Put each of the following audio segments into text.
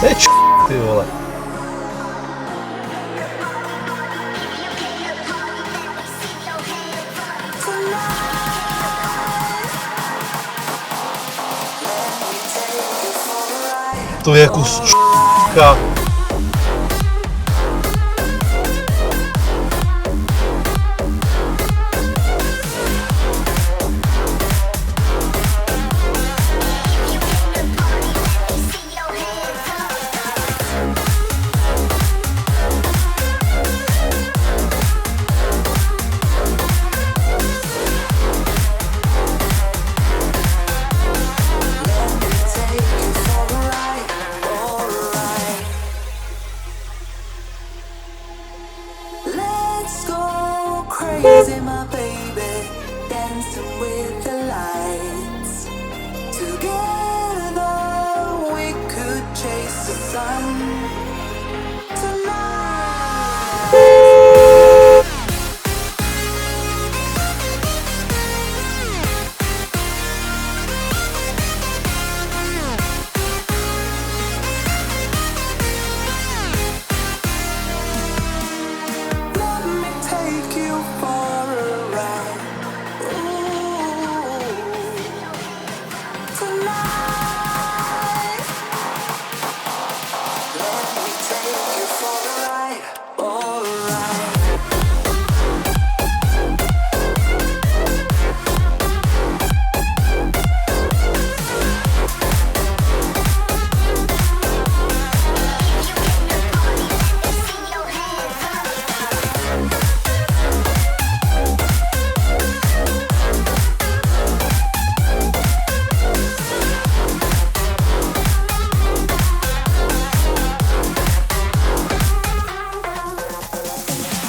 Ty vole. To je kus č***ka. Crazy, my baby, dancing with the lights. Together we could chase the sun tonight. Let me take you for a ride. Ooh, tonight. Let me take you for a ride. Alright.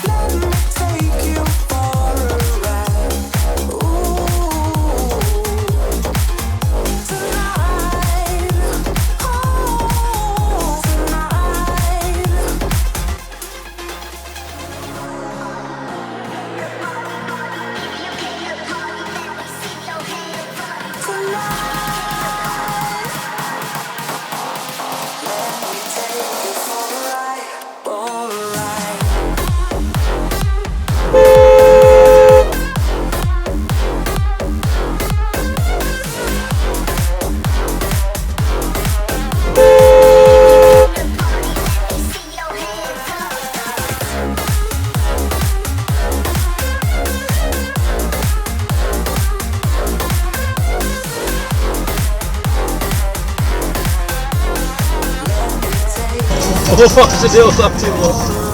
Let me take you for a ride. Ooh, tonight. Oh, tonight. Tonight. Let me take you for a ride. Alright. To fakt se dělo tam, ty vole.